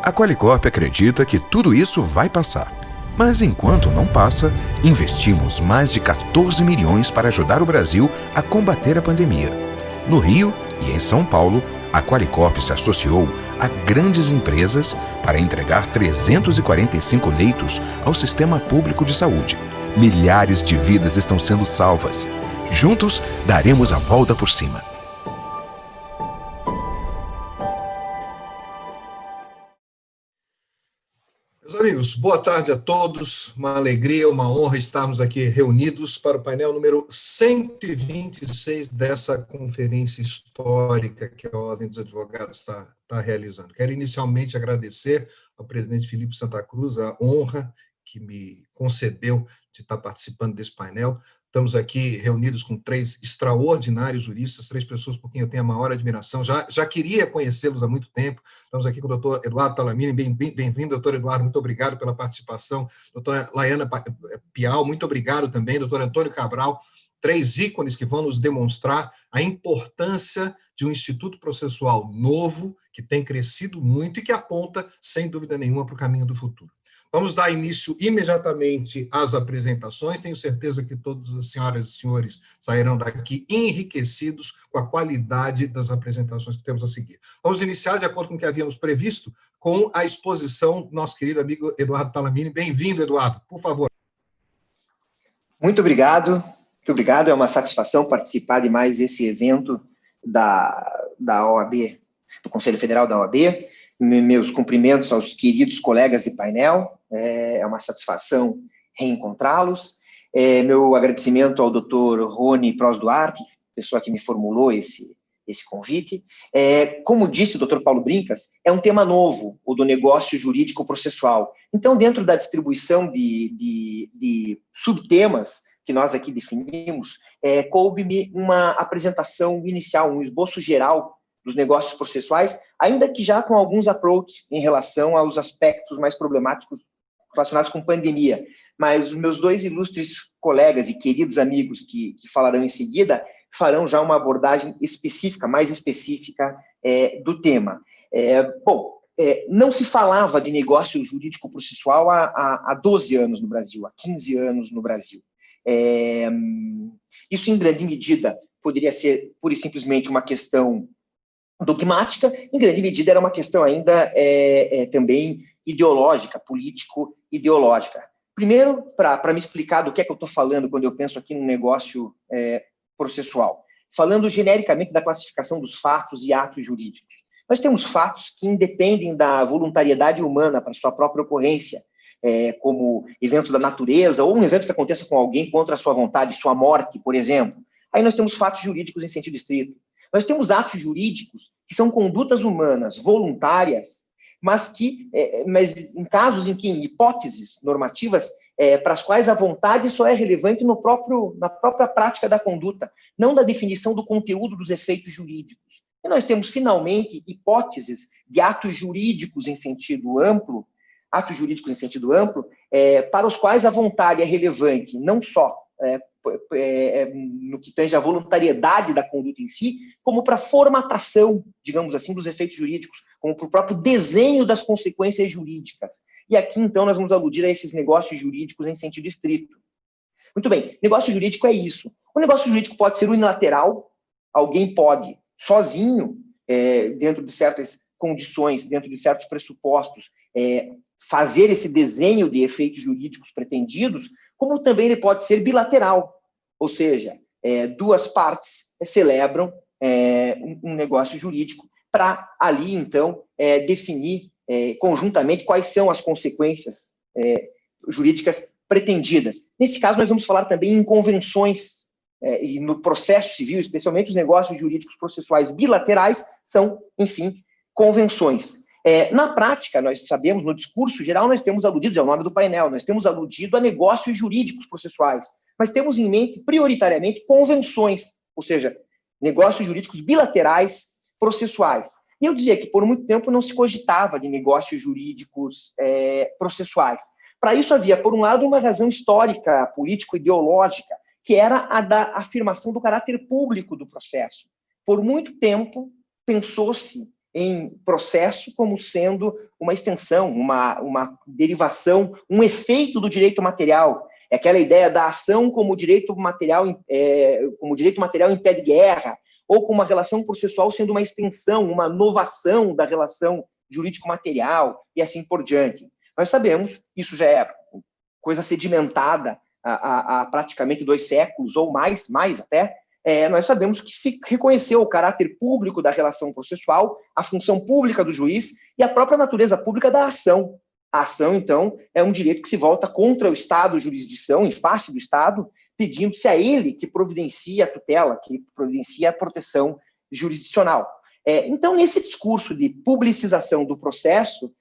A Qualicorp acredita que tudo isso vai passar. Mas enquanto não passa, investimos mais de 14 milhões para ajudar o Brasil a combater a pandemia. No Rio e em São Paulo, a Qualicorp se associou a grandes empresas para entregar 345 leitos ao sistema público de saúde. Milhares de vidas estão sendo salvas. Juntos, daremos a volta por cima. Meus amigos, boa tarde a todos. Uma alegria, uma honra estarmos aqui reunidos para o painel número 126 dessa conferência histórica que a Ordem dos Advogados está realizando. Quero inicialmente agradecer ao presidente Felipe Santa Cruz a honra que me concedeu de estar participando desse painel. Estamos aqui reunidos com 3 extraordinários juristas, 3 pessoas por quem eu tenho a maior admiração. Já queria conhecê-los há muito tempo. Estamos aqui com o doutor Eduardo Talamini. Bem-vindo, doutor Eduardo. Muito obrigado pela participação. Doutora Laiana Pial, muito obrigado também. Doutor Antônio Cabral. 3 ícones que vão nos demonstrar a importância de um instituto processual novo, que tem crescido muito e que aponta, sem dúvida nenhuma, para o caminho do futuro. Vamos dar início imediatamente às apresentações. Tenho certeza que todas as senhoras e senhores sairão daqui enriquecidos com a qualidade das apresentações que temos a seguir. Vamos iniciar, de acordo com o que havíamos previsto, com a exposição do nosso querido amigo Eduardo Talamini. Bem-vindo, Eduardo, por favor. Muito obrigado. Muito obrigado. É uma satisfação participar de mais esse evento da OAB, do Conselho Federal da OAB. Meus cumprimentos aos queridos colegas de painel, é uma satisfação reencontrá-los. Meu agradecimento ao doutor Rony Pros Duarte, pessoa que me formulou esse convite. Como disse o doutor Paulo Brincas, é um tema novo, o do negócio jurídico processual. Então, dentro da distribuição de subtemas que nós aqui definimos, coube-me uma apresentação inicial, um esboço geral dos negócios processuais, ainda que já com alguns approaches em relação aos aspectos mais problemáticos relacionados com pandemia. Mas os meus 2 ilustres colegas e queridos amigos que falarão em seguida farão já uma abordagem específica, mais específica do tema. Não se falava de negócio jurídico processual há 12 anos no Brasil, há 15 anos no Brasil. Isso, em grande medida, poderia ser pura e simplesmente uma questão dogmática, em grande medida era uma questão ainda também ideológica, político-ideológica. Primeiro, para me explicar do que é que eu estou falando quando eu penso aqui no negócio processual, falando genericamente da classificação dos fatos e atos jurídicos. Nós temos fatos que independem da voluntariedade humana para sua própria ocorrência, como eventos da natureza, ou um evento que aconteça com alguém contra a sua vontade, sua morte, por exemplo. Aí nós temos fatos jurídicos em sentido estrito. Nós temos atos jurídicos que são condutas humanas voluntárias, mas em casos em que, em hipóteses normativas, para as quais a vontade só é relevante na própria prática da conduta, não da definição do conteúdo dos efeitos jurídicos. E nós temos, finalmente, hipóteses de atos jurídicos em sentido amplo, para os quais a vontade é relevante, não só no que tange a voluntariedade da conduta em si, como para a formatação, digamos assim, dos efeitos jurídicos, como para o próprio desenho das consequências jurídicas. E aqui, então, nós vamos aludir a esses negócios jurídicos em sentido estrito. Muito bem, negócio jurídico é isso. O negócio jurídico pode ser unilateral, alguém pode, sozinho, dentro de certas condições, dentro de certos pressupostos, fazer esse desenho de efeitos jurídicos pretendidos, como também ele pode ser bilateral, ou seja, 2 partes celebram um negócio jurídico para ali, então, definir conjuntamente quais são as consequências jurídicas pretendidas. Nesse caso, nós vamos falar também em convenções, e no processo civil, especialmente os negócios jurídicos processuais bilaterais, são, enfim, convenções. Na prática, nós sabemos, no discurso geral, nós temos aludido, é o nome do painel, nós temos aludido a negócios jurídicos processuais, mas temos em mente, prioritariamente, convenções, ou seja, negócios jurídicos bilaterais processuais. E eu dizia que, por muito tempo, não se cogitava de negócios jurídicos processuais. Para isso havia, por um lado, uma razão histórica, político-ideológica, que era a da afirmação do caráter público do processo. Por muito tempo, pensou-se em processo como sendo uma extensão, uma derivação, um efeito do direito material. É aquela ideia da ação como direito material em pé de guerra, ou com uma relação processual sendo uma extensão, uma novação da relação jurídico-material, e assim por diante. Nós sabemos, isso já é coisa sedimentada há praticamente 2 séculos, ou mais até, nós sabemos que se reconheceu o caráter público da relação processual, a função pública do juiz e a própria natureza pública da ação. A ação, então, é um direito que se volta contra o Estado, jurisdição, em face do Estado, pedindo-se a ele que providencie a tutela, que providencie a proteção jurisdicional. Então, nesse discurso de publicização do processo,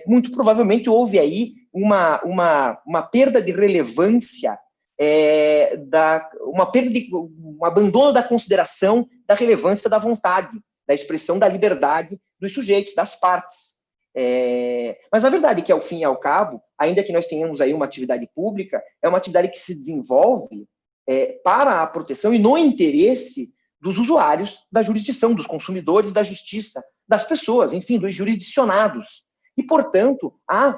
muito provavelmente houve aí uma perda de relevância, um abandono da consideração da relevância da vontade, da expressão da liberdade dos sujeitos, das partes. Mas a verdade é que, ao fim e ao cabo, ainda que nós tenhamos aí uma atividade pública, é uma atividade que se desenvolve para a proteção e no interesse dos usuários da jurisdição, dos consumidores da justiça, das pessoas, enfim, dos jurisdicionados. E, portanto, há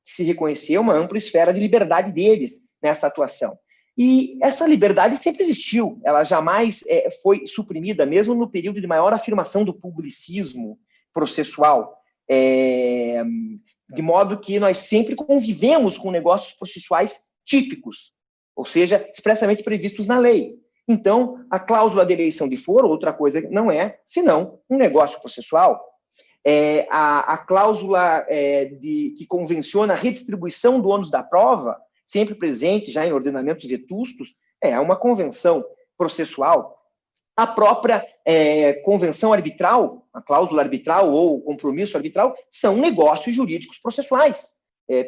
que se reconhecer uma ampla esfera de liberdade deles nessa atuação. E essa liberdade sempre existiu, ela jamais foi suprimida, mesmo no período de maior afirmação do publicismo processual, de modo que nós sempre convivemos com negócios processuais típicos, ou seja, expressamente previstos na lei. Então, a cláusula de eleição de foro, outra coisa não é, senão um negócio processual. A cláusula que convenciona a redistribuição do ônus da prova, sempre presente já em ordenamentos vetustos, é uma convenção processual. A própria convenção arbitral, a cláusula arbitral ou o compromisso arbitral, são negócios jurídicos processuais,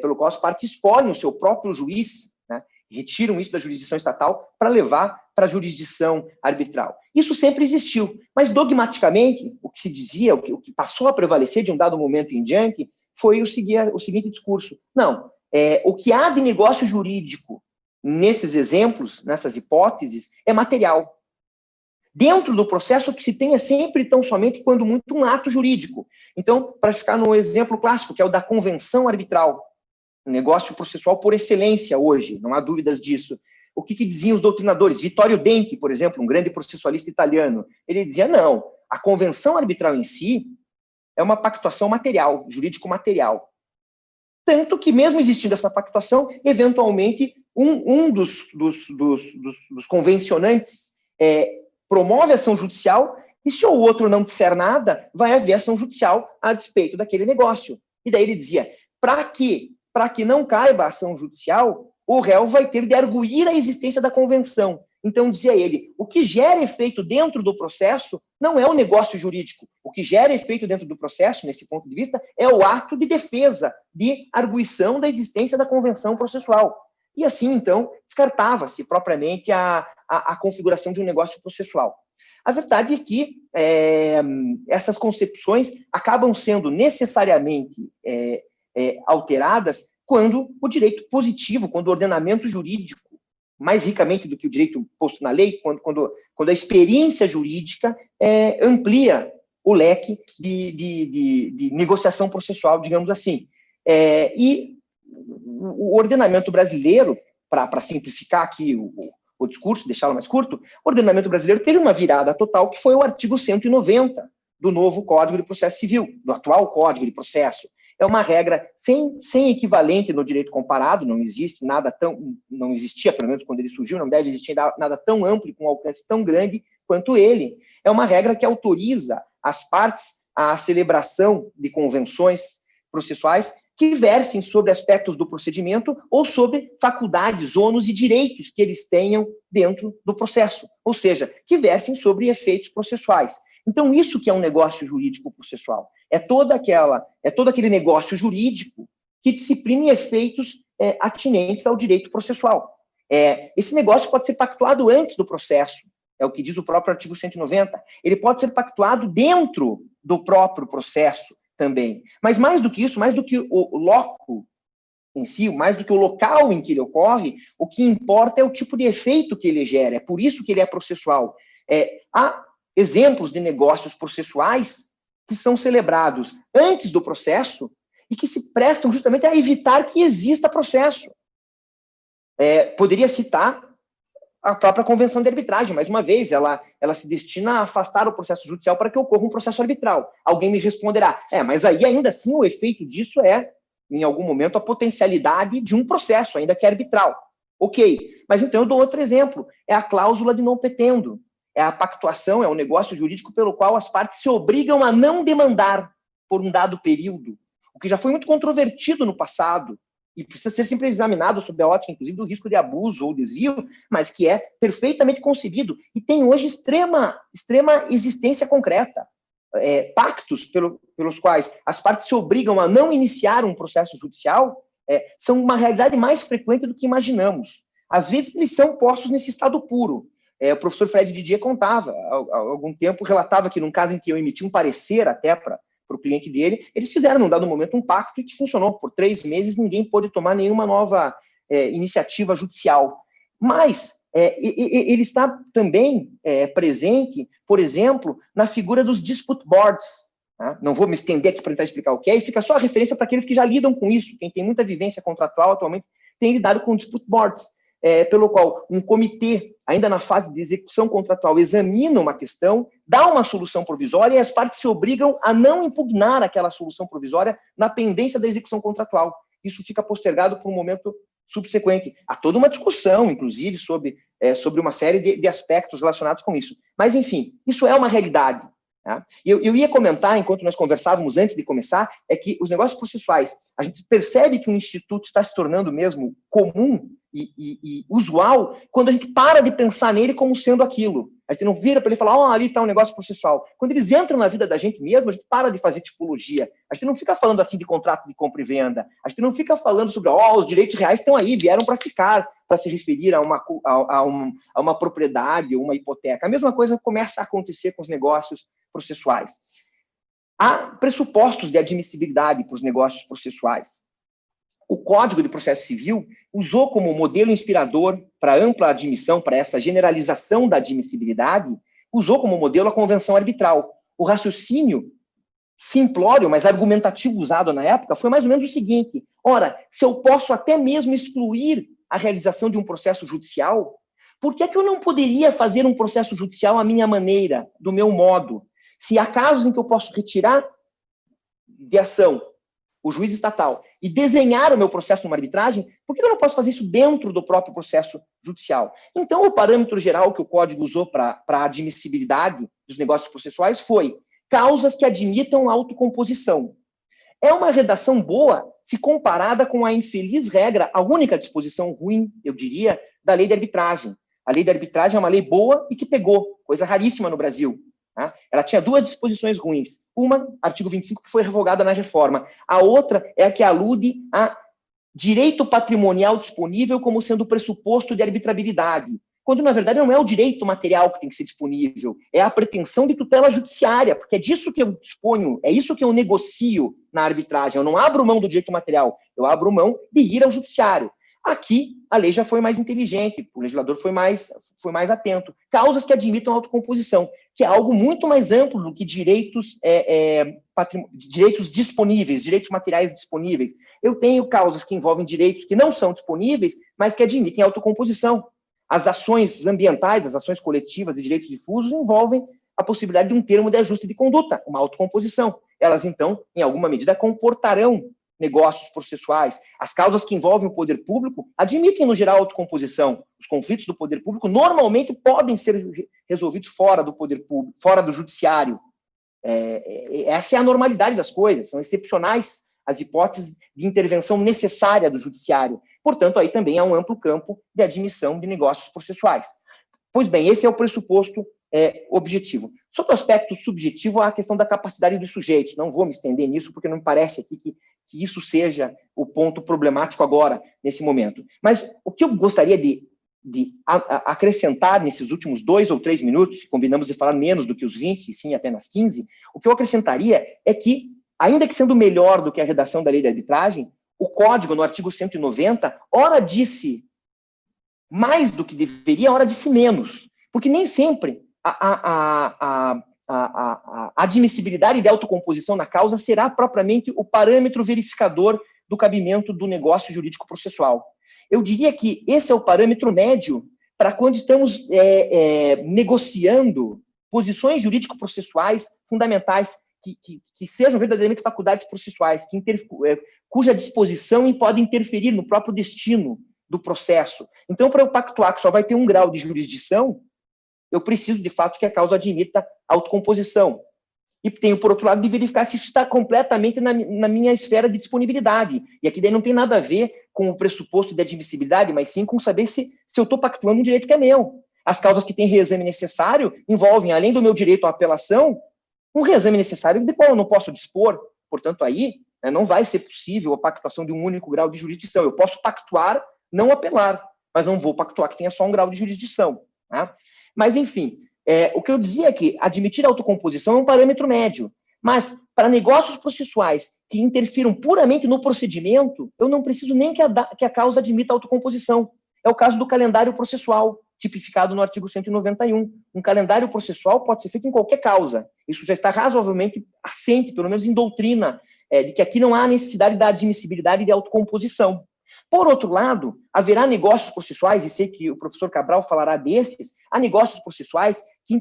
pelo qual as partes escolhem o seu próprio juiz, né, retiram isso da jurisdição estatal para levar para a jurisdição arbitral. Isso sempre existiu, mas dogmaticamente, o que se dizia, o que passou a prevalecer de um dado momento em diante, foi o seguinte discurso. Não, o que há de negócio jurídico nesses exemplos, nessas hipóteses, é material. Dentro do processo, o que se tem é sempre, tão somente, quando muito, um ato jurídico. Então, para ficar no exemplo clássico, que é o da convenção arbitral, um negócio processual por excelência hoje, não há dúvidas disso. O que diziam os doutrinadores? Vittorio Denchi, por exemplo, um grande processualista italiano, ele dizia, não, a convenção arbitral em si é uma pactuação material, jurídico-material. Tanto que, mesmo existindo essa pactuação, eventualmente, um dos convencionantes promove ação judicial, e se o outro não disser nada, vai haver ação judicial a despeito daquele negócio. E daí ele dizia, para que não caiba a ação judicial, o réu vai ter de arguir a existência da convenção. Então, dizia ele, o que gera efeito dentro do processo não é o negócio jurídico. O que gera efeito dentro do processo, nesse ponto de vista, é o ato de defesa, de arguição da existência da convenção processual. E assim, então, descartava-se propriamente a configuração de um negócio processual. A verdade é que essas concepções acabam sendo necessariamente alteradas quando o direito positivo, quando o ordenamento jurídico, mais ricamente do que o direito posto na lei, quando a experiência jurídica amplia o leque de negociação processual, digamos assim. E o ordenamento brasileiro, para simplificar aqui o discurso, deixá-lo mais curto, o ordenamento brasileiro teve uma virada total, que foi o artigo 190 do novo Código de Processo Civil, do atual Código de Processo. É uma regra sem equivalente no direito comparado, não existia, pelo menos quando ele surgiu, não deve existir nada tão amplo, com um alcance tão grande quanto ele. É uma regra que autoriza as partes à celebração de convenções processuais que versem sobre aspectos do procedimento ou sobre faculdades, ônus e direitos que eles tenham dentro do processo, ou seja, que versem sobre efeitos processuais. Então, isso que é um negócio jurídico processual. É todo aquele negócio jurídico que disciplina efeitos atinentes ao direito processual. Esse negócio pode ser pactuado antes do processo, é o que diz o próprio artigo 190. Ele pode ser pactuado dentro do próprio processo também. Mas mais do que isso, mais do que o loco em si, mais do que o local em que ele ocorre, o que importa é o tipo de efeito que ele gera. É por isso que ele é processual. Há exemplos de negócios processuais que são celebrados antes do processo e que se prestam justamente a evitar que exista processo. Poderia citar a própria Convenção de Arbitragem, mais uma vez, ela se destina a afastar o processo judicial para que ocorra um processo arbitral. Alguém me responderá, mas aí ainda assim o efeito disso é, em algum momento, a potencialidade de um processo, ainda que arbitral. Ok, mas então eu dou outro exemplo, é a cláusula de non petendo, é a pactuação, é o negócio jurídico pelo qual as partes se obrigam a não demandar por um dado período, o que já foi muito controvertido no passado, e precisa ser sempre examinado sob a ótica, inclusive, do risco de abuso ou desvio, mas que é perfeitamente concebido e tem hoje extrema existência concreta. Pactos pelos quais as partes se obrigam a não iniciar um processo judicial são uma realidade mais frequente do que imaginamos. Às vezes, eles são postos nesse estado puro. O professor Fred Didier contava, há algum tempo, relatava que num caso em que eu emiti um parecer até para o cliente dele, eles fizeram, num dado momento, um pacto que funcionou. Por 3 meses, ninguém pôde tomar nenhuma nova iniciativa judicial. Mas ele está também presente, por exemplo, na figura dos dispute boards. Tá? Não vou me estender aqui para tentar explicar o que é, e fica só a referência para aqueles que já lidam com isso. Quem tem muita vivência contratual atualmente tem lidado com dispute boards, pelo qual um comitê, ainda na fase de execução contratual, examina uma questão, dá uma solução provisória e as partes se obrigam a não impugnar aquela solução provisória na pendência da execução contratual. Isso fica postergado para um momento subsequente. Há toda uma discussão, inclusive, sobre uma série de aspectos relacionados com isso. Mas, enfim, isso é uma realidade. Tá? Eu ia comentar, enquanto nós conversávamos antes de começar, que os negócios processuais, a gente percebe que o Instituto está se tornando mesmo comum e usual quando a gente para de pensar nele como sendo aquilo. A gente não vira para ele e fala, ali está um negócio processual. Quando eles entram na vida da gente mesmo, a gente para de fazer tipologia. A gente não fica falando assim de contrato de compra e venda. A gente não fica falando sobre, os direitos reais estão aí, vieram para ficar, para se referir a uma propriedade ou uma hipoteca. A mesma coisa começa a acontecer com os negócios processuais. Há pressupostos de admissibilidade para os negócios processuais. O Código de Processo Civil usou como modelo inspirador para ampla admissão, para essa generalização da admissibilidade, usou como modelo a convenção arbitral. O raciocínio simplório, mas argumentativo usado na época foi mais ou menos o seguinte: ora, se eu posso até mesmo excluir a realização de um processo judicial, por que eu não poderia fazer um processo judicial à minha maneira, do meu modo? Se há casos em que eu posso retirar de ação o juiz estatal e desenhar o meu processo numa arbitragem, por que eu não posso fazer isso dentro do próprio processo judicial? Então, o parâmetro geral que o Código usou para a admissibilidade dos negócios processuais foi causas que admitam autocomposição. É uma redação boa se comparada com a infeliz regra, a única disposição ruim, eu diria, da lei de arbitragem. A lei de arbitragem é uma lei boa e que pegou, coisa raríssima no Brasil. Ela tinha 2 disposições ruins. Uma, artigo 25, que foi revogada na reforma. A outra é a que alude a direito patrimonial disponível como sendo pressuposto de arbitrabilidade, quando, na verdade, não é o direito material que tem que ser disponível, é a pretensão de tutela judiciária, porque é disso que eu disponho, é isso que eu negocio na arbitragem. Eu não abro mão do direito material, eu abro mão de ir ao judiciário. Aqui, a lei já foi mais inteligente, o legislador foi mais atento. Causas que admitam autocomposição, que é algo muito mais amplo do que direitos disponíveis, direitos materiais disponíveis. Eu tenho causas que envolvem direitos que não são disponíveis, mas que admitem autocomposição. As ações ambientais, as ações coletivas de direitos difusos envolvem a possibilidade de um termo de ajuste de conduta, uma autocomposição. Elas, então, em alguma medida, comportarão negócios processuais. As causas que envolvem o poder público admitem, no geral, autocomposição. Os conflitos do poder público normalmente podem ser resolvidos fora do poder público, fora do judiciário. Essa é a normalidade das coisas, são excepcionais as hipóteses de intervenção necessária do judiciário. Portanto, aí também há um amplo campo de admissão de negócios processuais. Pois bem, esse é o pressuposto objetivo. Sobre o aspecto subjetivo, há a questão da capacidade dos sujeitos. Não vou me estender nisso, porque não me parece aqui que isso seja o ponto problemático agora, nesse momento. Mas o que eu gostaria de acrescentar nesses últimos 2 ou 3 minutos, combinamos de falar menos do que os 20, e sim apenas 15, o que eu acrescentaria é que, ainda que sendo melhor do que a redação da lei de arbitragem, o Código, no artigo 190, ora disse mais do que deveria, ora disse menos. Porque nem sempre a a admissibilidade de autocomposição na causa será propriamente o parâmetro verificador do cabimento do negócio jurídico-processual. Eu diria que esse é o parâmetro médio para quando estamos negociando posições jurídico-processuais fundamentais que sejam verdadeiramente faculdades processuais, cuja disposição pode interferir no próprio destino do processo. Então, para eu pactuar que só vai ter um grau de jurisdição, eu preciso, de fato, que a causa admita autocomposição. E tenho, por outro lado, de verificar se isso está completamente na minha esfera de disponibilidade. E aqui daí não tem nada a ver com o pressuposto de admissibilidade, mas sim com saber se eu estou pactuando um direito que é meu. As causas que têm reexame necessário envolvem, além do meu direito à apelação, um reexame necessário de qual eu não posso dispor. Portanto, aí não vai ser possível a pactuação de um único grau de jurisdição. Eu posso pactuar, não apelar, mas não vou pactuar que tenha só um grau de jurisdição. Tá? Mas, enfim, o que eu dizia é que admitir a autocomposição é um parâmetro médio, mas para negócios processuais que interfiram puramente no procedimento, eu não preciso nem que a causa admita a autocomposição. É o caso do calendário processual, tipificado no artigo 191. Um calendário processual pode ser feito em qualquer causa. Isso já está razoavelmente assente, pelo menos em doutrina, de que aqui não há necessidade da admissibilidade de autocomposição. Por outro lado, haverá negócios processuais, e sei que o professor Cabral falará desses, há negócios processuais que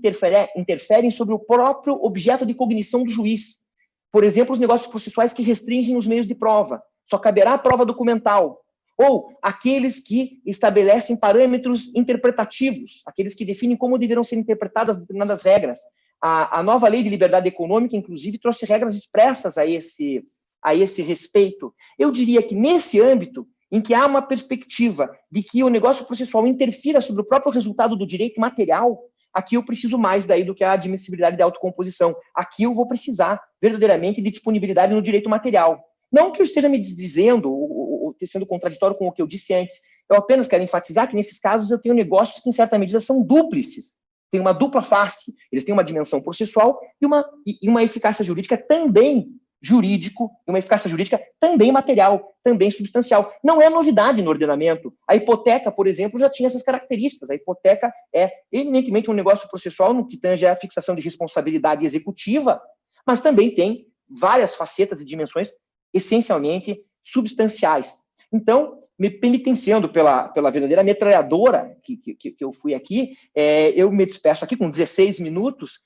interferem sobre o próprio objeto de cognição do juiz. Por exemplo, os negócios processuais que restringem os meios de prova. Só caberá a prova documental. Ou aqueles que estabelecem parâmetros interpretativos, aqueles que definem como deverão ser interpretadas determinadas regras. A nova lei de liberdade econômica, inclusive, trouxe regras expressas a esse respeito. Eu diria que, nesse âmbito, em que há uma perspectiva de que o negócio processual interfira sobre o próprio resultado do direito material, aqui eu preciso mais daí do que a admissibilidade da autocomposição. Aqui eu vou precisar, verdadeiramente, de disponibilidade no direito material. Não que eu esteja me dizendo, ou sendo contraditório com o que eu disse antes, eu apenas quero enfatizar que, nesses casos, eu tenho negócios que, em certa medida, são dúplices. Tem uma dupla face. Eles têm uma dimensão processual e uma eficácia jurídica também jurídico, e uma eficácia jurídica também material, também substancial. Não é novidade no ordenamento. A hipoteca, por exemplo, já tinha essas características. A hipoteca é eminentemente um negócio processual no que tange a fixação de responsabilidade executiva, mas também tem várias facetas e dimensões essencialmente substanciais. Então, me penitenciando pela verdadeira metralhadora que eu fui aqui, eu me despeço aqui com 16 minutos,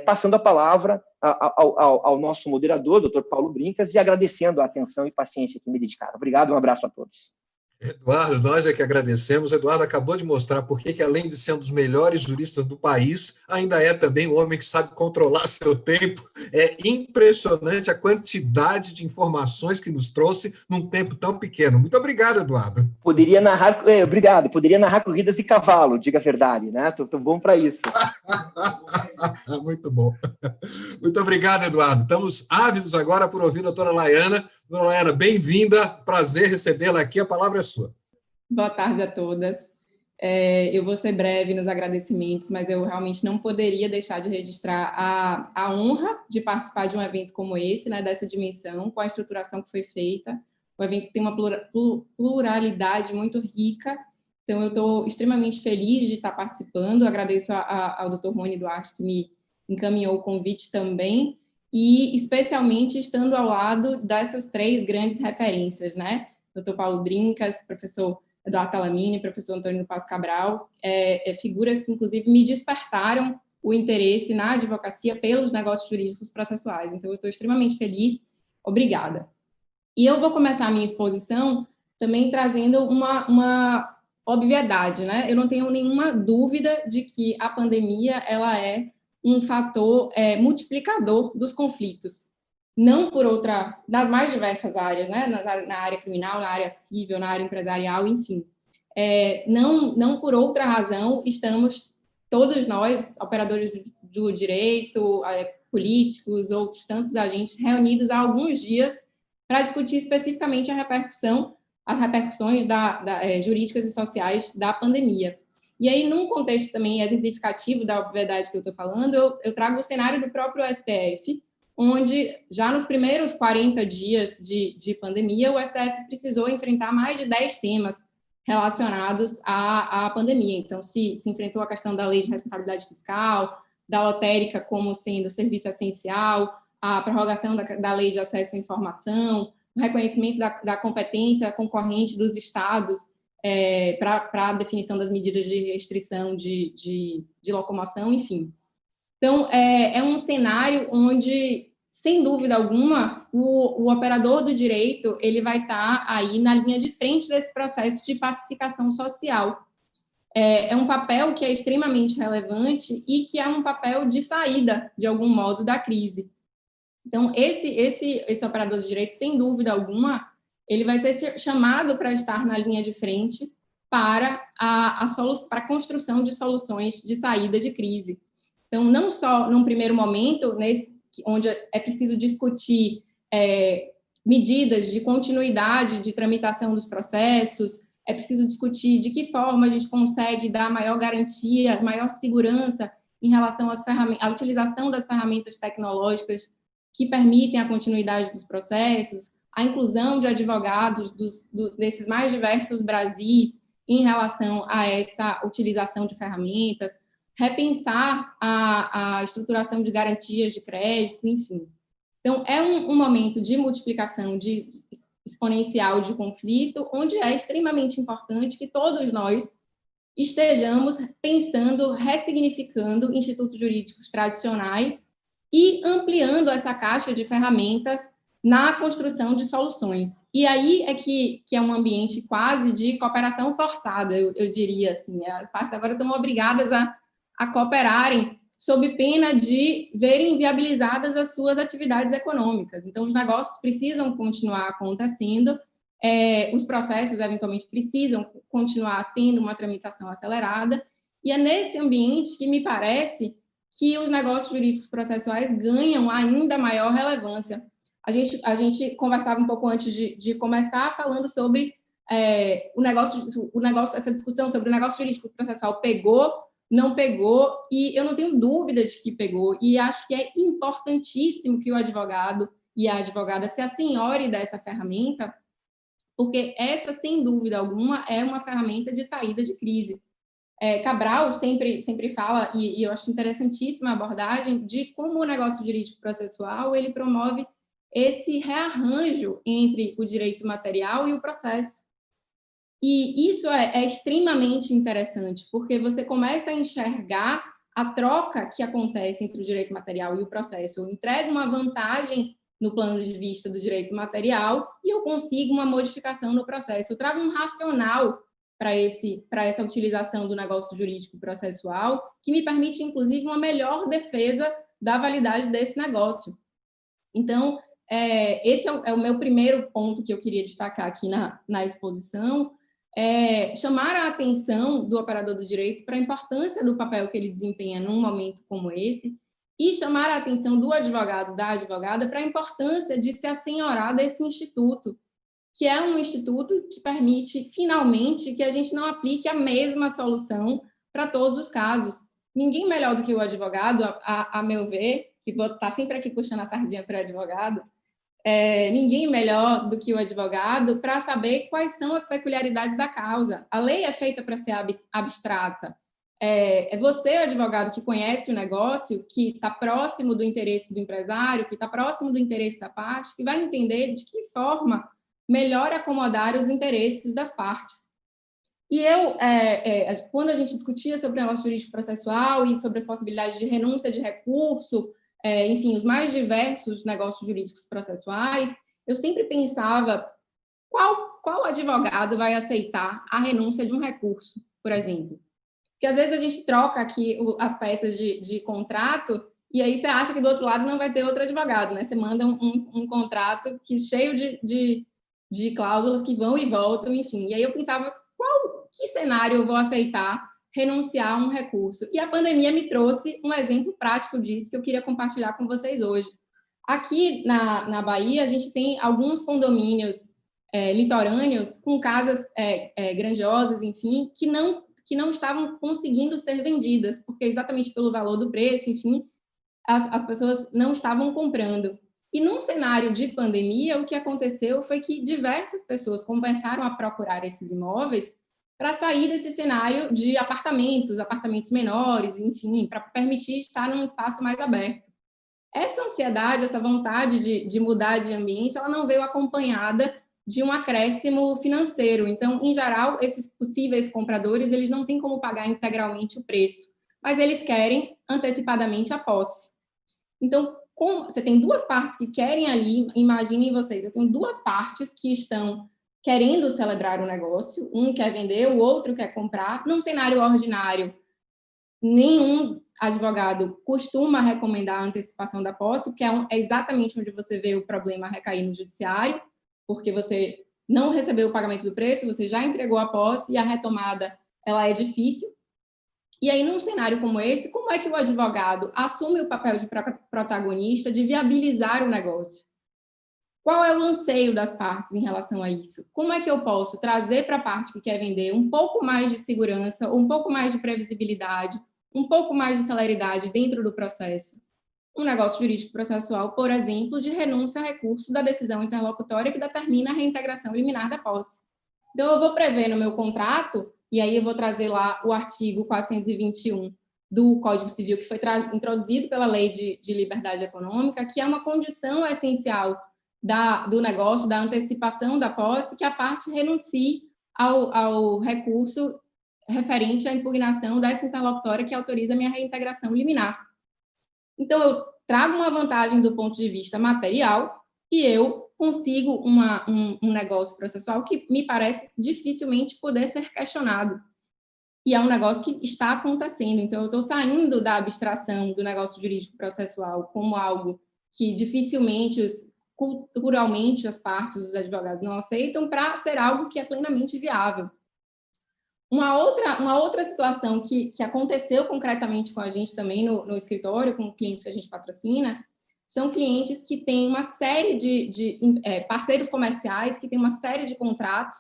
passando a palavra ao nosso moderador, doutor Paulo Brincas, e agradecendo a atenção e paciência que me dedicaram. Obrigado, um abraço a todos. Eduardo, nós é que agradecemos. Eduardo acabou de mostrar por que, além de ser um dos melhores juristas do país, ainda é também um homem que sabe controlar seu tempo. É impressionante a quantidade de informações que nos trouxe num tempo tão pequeno. Muito obrigado, Eduardo. Poderia narrar, obrigado, poderia narrar corridas de cavalo, diga a verdade, né? Tô bom para isso. Muito bom. Muito obrigado, Eduardo. Estamos ávidos agora por ouvir a doutora Laiana. Dona Laiana, bem-vinda, prazer recebê-la aqui, a palavra é sua. Boa tarde a todas. Eu vou ser breve nos agradecimentos, mas eu realmente não poderia deixar de registrar a honra de participar de um evento como esse, né, dessa dimensão, com a estruturação que foi feita. O evento tem uma pluralidade muito rica, então eu estou extremamente feliz de estar participando. Agradeço ao Dr. Rony Duarte, que me encaminhou o convite também, e especialmente estando ao lado dessas três grandes referências, né? Dr. Paulo Brincas, professor Eduardo Talamini, professor Antônio Paz Cabral, figuras que, inclusive, me despertaram o interesse na advocacia pelos negócios jurídicos processuais. Então, eu estou extremamente feliz. Obrigada. E eu vou começar a minha exposição também trazendo uma obviedade, né? Eu não tenho nenhuma dúvida de que a pandemia ela é um fator multiplicador dos conflitos, não por nas mais diversas áreas, né? Na área criminal, na área civil, na área empresarial, enfim. Não por outra razão estamos todos nós, operadores do direito, políticos, outros tantos agentes, reunidos há alguns dias para discutir especificamente as repercussões jurídicas e sociais da pandemia. E aí, num contexto também exemplificativo da obviedade que eu estou falando, eu trago o cenário do próprio STF, onde já nos primeiros 40 dias de pandemia, o STF precisou enfrentar mais de 10 temas relacionados à pandemia. Então, se enfrentou a questão da lei de responsabilidade fiscal, da lotérica como sendo serviço essencial, a prorrogação da lei de acesso à informação, o reconhecimento da competência concorrente dos estados para a definição das medidas de restrição de locomoção, enfim. Então, é um cenário onde, sem dúvida alguma, o operador do direito ele vai estar aí na linha de frente desse processo de pacificação social. É um papel que é extremamente relevante e que é um papel de saída, de algum modo, da crise. Então, esse operador de direito, sem dúvida alguma, ele vai ser chamado para estar na linha de frente para a construção de soluções de saída de crise. Então, não só num primeiro momento, onde é preciso discutir medidas de continuidade de tramitação dos processos, é preciso discutir de que forma a gente consegue dar maior garantia, maior segurança em relação à utilização das ferramentas tecnológicas que permitem a continuidade dos processos, a inclusão de advogados desses mais diversos Brasis em relação a essa utilização de ferramentas, repensar a estruturação de garantias de crédito, enfim. Então, é um momento de multiplicação exponencial de conflito, onde é extremamente importante que todos nós estejamos pensando, ressignificando institutos jurídicos tradicionais e ampliando essa caixa de ferramentas na construção de soluções. E aí é que é um ambiente quase de cooperação forçada, eu diria assim. As partes agora estão obrigadas a cooperarem sob pena de verem inviabilizadas as suas atividades econômicas. Então, os negócios precisam continuar acontecendo, os processos, eventualmente, precisam continuar tendo uma tramitação acelerada, e é nesse ambiente que me parece que os negócios jurídicos processuais ganham ainda maior relevância. A gente conversava um pouco antes de começar falando sobre o negócio, essa discussão sobre o negócio jurídico processual pegou, não pegou, e eu não tenho dúvida de que pegou, e acho que é importantíssimo que o advogado e a advogada se assenhore dessa ferramenta, porque essa, sem dúvida alguma, é uma ferramenta de saída de crise. Cabral sempre fala, e eu acho interessantíssima a abordagem, de como o negócio jurídico processual ele promove esse rearranjo entre o direito material e o processo. E isso é extremamente interessante, porque você começa a enxergar a troca que acontece entre o direito material e o processo. Eu entrego uma vantagem no plano de vista do direito material e eu consigo uma modificação no processo. Eu trago um racional para essa utilização do negócio jurídico processual, que me permite, inclusive, uma melhor defesa da validade desse negócio. Então, esse é o meu primeiro ponto que eu queria destacar aqui na exposição, chamar a atenção do operador do direito para a importância do papel que ele desempenha num momento como esse e chamar a atenção do advogado, da advogada, para a importância de se assenhorar desse instituto, que é um instituto que permite, finalmente, que a gente não aplique a mesma solução para todos os casos. Ninguém melhor do que o advogado, a meu ver, que vou estar sempre aqui puxando a sardinha para o advogado, ninguém melhor do que o advogado para saber quais são as peculiaridades da causa. A lei é feita para ser abstrata. É você, advogado, que conhece o negócio, que está próximo do interesse do empresário, que está próximo do interesse da parte, que vai entender de que forma melhor acomodar os interesses das partes. E quando a gente discutia sobre o negócio jurídico processual e sobre as possibilidades de renúncia de recurso, enfim, os mais diversos negócios jurídicos processuais, eu sempre pensava qual advogado vai aceitar a renúncia de um recurso, por exemplo. Porque às vezes a gente troca aqui as peças de contrato e aí você acha que do outro lado não vai ter outro advogado, né? Você manda um contrato cheio de cláusulas que vão e voltam, enfim. E aí eu pensava, que cenário eu vou aceitar renunciar a um recurso? E a pandemia me trouxe um exemplo prático disso que eu queria compartilhar com vocês hoje. Aqui na Bahia, a gente tem alguns condomínios litorâneos com casas grandiosas, enfim, que não estavam conseguindo ser vendidas, porque exatamente pelo valor do preço, enfim, as pessoas não estavam comprando. E num cenário de pandemia, o que aconteceu foi que diversas pessoas começaram a procurar esses imóveis para sair desse cenário de apartamentos menores, enfim, para permitir estar num espaço mais aberto. Essa ansiedade, essa vontade de mudar de ambiente, ela não veio acompanhada de um acréscimo financeiro. Então, em geral, esses possíveis compradores, eles não têm como pagar integralmente o preço, mas eles querem antecipadamente a posse. Então, você tem duas partes que querem ali, imaginem vocês, eu tenho duas partes que estão querendo celebrar o negócio, um quer vender, o outro quer comprar. Num cenário ordinário, nenhum advogado costuma recomendar a antecipação da posse, porque é exatamente onde você vê o problema recair no judiciário, porque você não recebeu o pagamento do preço, você já entregou a posse e a retomada ela é difícil. E aí, num cenário como esse, como é que o advogado assume o papel de protagonista, de viabilizar o negócio? Qual é o anseio das partes em relação a isso? Como é que eu posso trazer para a parte que quer vender um pouco mais de segurança, um pouco mais de previsibilidade, um pouco mais de celeridade dentro do processo? Um negócio jurídico processual, por exemplo, de renúncia a recurso da decisão interlocutória que determina a reintegração liminar da posse. Então, eu vou prever no meu contrato, e aí eu vou trazer lá o artigo 421 do Código Civil, que foi introduzido pela Lei de Liberdade Econômica, que é uma condição essencial do negócio, da antecipação da posse, que a parte renuncie ao recurso referente à impugnação dessa interlocutória que autoriza a minha reintegração liminar. Então, eu trago uma vantagem do ponto de vista material e eu consigo um negócio processual que me parece dificilmente poder ser questionado. E é um negócio que está acontecendo. Então, eu estou saindo da abstração do negócio jurídico processual como algo que dificilmente, culturalmente, as partes, os advogados não aceitam, para ser algo que é plenamente viável. Uma outra situação que aconteceu concretamente com a gente também no escritório, com clientes que a gente patrocina, são clientes que têm uma série de parceiros comerciais, que têm uma série de contratos,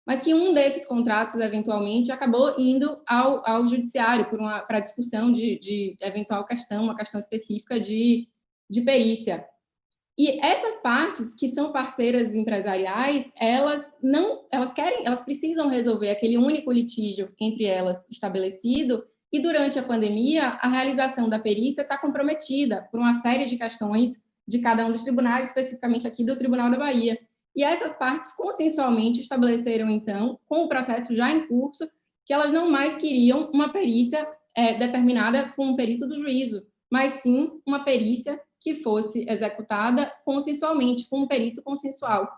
mas que um desses contratos, eventualmente, acabou indo ao judiciário para discussão de eventual questão, uma questão específica de perícia. E essas partes, que são parceiras empresariais, elas precisam resolver aquele único litígio entre elas estabelecido, e durante a pandemia, a realização da perícia está comprometida por uma série de questões de cada um dos tribunais, especificamente aqui do Tribunal da Bahia. E essas partes consensualmente estabeleceram, então, com o processo já em curso, que elas não mais queriam uma perícia determinada com um perito do juízo, mas sim uma perícia que fosse executada consensualmente, com um perito consensual.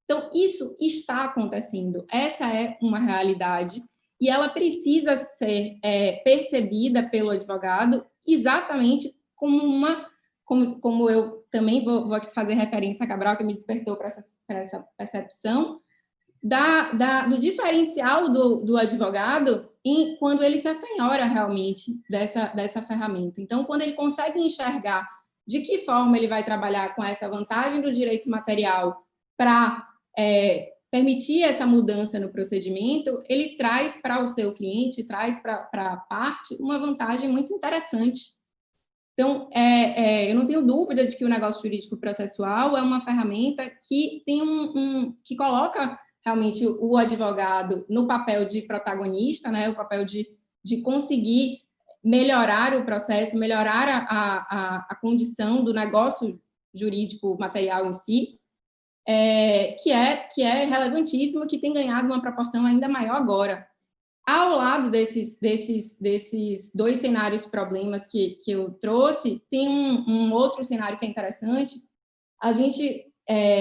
Então, isso está acontecendo. Essa é uma realidade e ela precisa ser percebida pelo advogado exatamente como eu também vou aqui fazer referência a Cabral, que me despertou para essa percepção, do diferencial do advogado quando ele se assenhora realmente dessa ferramenta. Então, quando ele consegue enxergar de que forma ele vai trabalhar com essa vantagem do direito material para permitir essa mudança no procedimento, ele traz para o seu cliente, traz para a parte uma vantagem muito interessante. Então, eu não tenho dúvida de que o negócio jurídico processual é uma ferramenta que que coloca realmente o advogado no papel de protagonista, né, o papel de conseguir melhorar o processo, melhorar a condição do negócio jurídico material em si, que é relevantíssimo, que tem ganhado uma proporção ainda maior agora. Ao lado desses dois cenários problemas que eu trouxe, tem um outro cenário que é interessante. A gente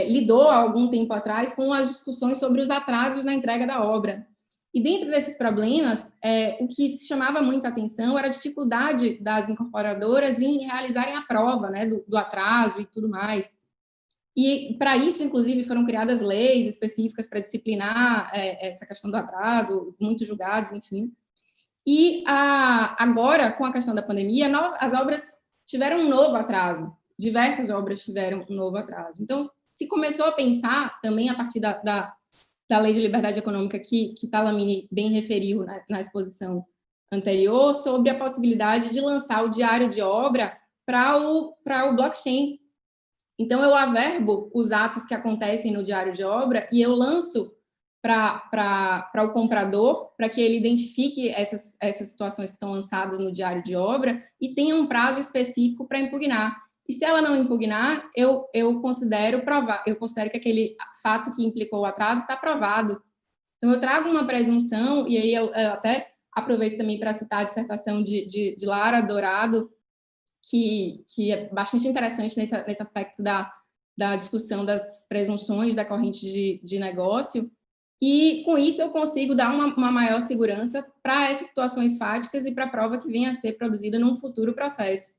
lidou há algum tempo atrás com as discussões sobre os atrasos na entrega da obra. E dentro desses problemas, o que se chamava muita atenção era a dificuldade das incorporadoras em realizarem a prova, né, do atraso e tudo mais. E, para isso, inclusive, foram criadas leis específicas para disciplinar essa questão do atraso, muitos julgados, enfim. E agora, com a questão da pandemia, as obras tiveram um novo atraso. Diversas obras tiveram um novo atraso. Então, se começou a pensar, também a partir da Lei de Liberdade Econômica, que Talamini bem referiu na exposição anterior, sobre a possibilidade de lançar o diário de obra para o blockchain. Então, eu averbo os atos que acontecem no diário de obra e eu lanço para o comprador, para que ele identifique essas situações que estão lançadas no diário de obra e tenha um prazo específico para impugnar. E se ela não impugnar, eu considero que aquele fato que implicou o atraso está provado. Então, eu trago uma presunção, e aí eu até aproveito também para citar a dissertação de Lara Dourado, que é bastante interessante nesse aspecto da discussão das presunções da corrente de negócio, e com isso eu consigo dar uma maior segurança para essas situações fáticas e para a prova que venha a ser produzida num futuro processo.